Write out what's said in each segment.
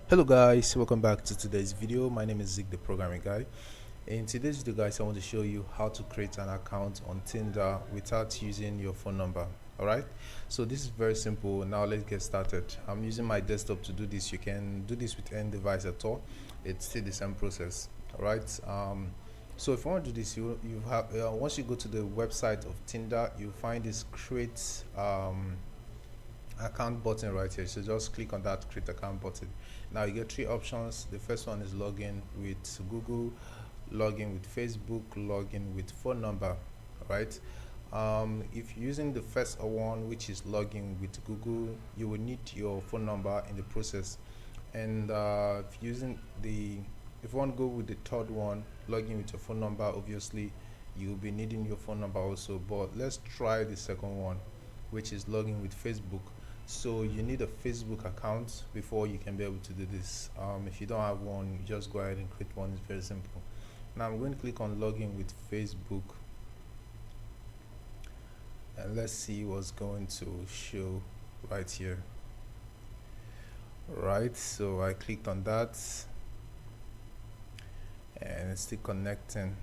Hello guys, welcome back to today's video. My name is Zig, the programming guy. In today's video guys, I want to show you how to create an account on Tinder without using your phone number. Alright, so this is very simple. Now let's get started. I'm using my desktop to do this. You can do this with any device at all. It's still the same process. Alright, so if you want to do this, you have once you go to the website of Tinder, you find this create account button right here. So just click on that create account button. Now you get three options. The first one is login with Google, login with Facebook, login with phone number. Right, if you're using the first one, which is login with Google, you will need your phone number in the process. And if using the if you want to go with the third one, login with your phone number, obviously you'll be needing your phone number also. But let's try the second one, which is login with Facebook. So you need a Facebook account before you can be able to do this. If you don't have one, you just go ahead and create one. It's very simple. Now I'm going to click on login with Facebook, and let's see what's going to show right here. Right, so I clicked on that and it's still connecting.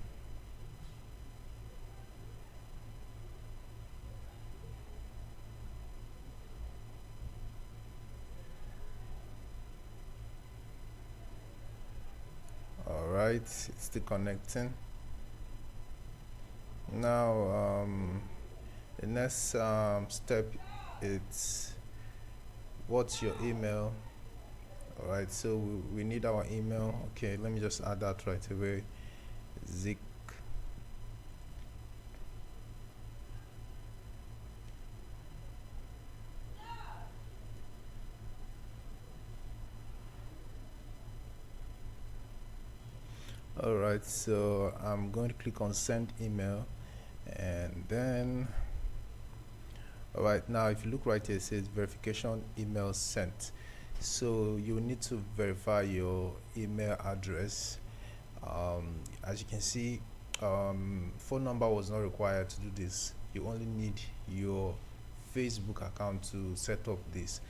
Alright, it's still connecting. Now the next step, it's what's your email. Alright, so we need our email. Okay, let me just add that right away. Zik. Alright, so I'm going to click on send email, and then alright, now if you look right here, it says verification email sent. So you need to verify your email address. As you can see, phone number was not required to do this. You only need your Facebook account to set up this.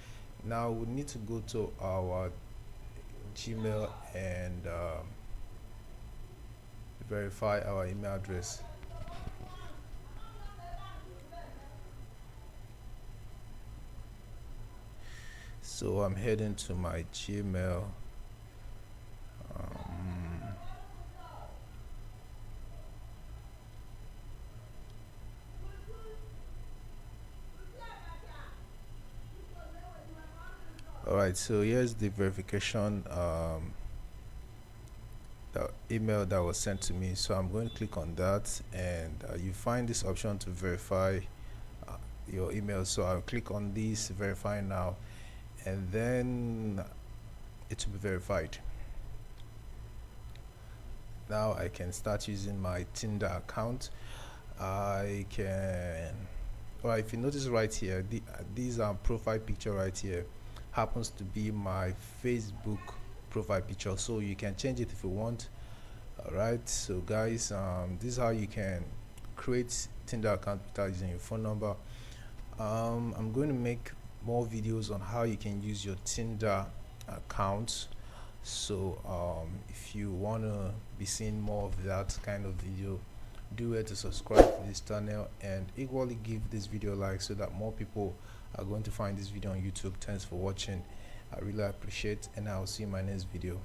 Now we need to go to our Gmail and verify our email address. So I'm heading to my Gmail. Alright, so here's the verification the email that was sent to me. So I'm going to click on that, and you find this option to verify your email. So I'll click on this verify now, and then it will be verified. Now I can start using my Tinder account. I can, or if you notice right here, these are profile picture right here happens to be my Facebook profile picture, so you can change it if you want. Alright, so guys, this is how you can create Tinder account without using your phone number. I'm going to make more videos on how you can use your Tinder account. So if you want to be seeing more of that kind of video, do it to subscribe to this channel and equally give this video a like so that more people are going to find this video on YouTube. Thanks for watching. I really appreciate, and I'll see you in my next video.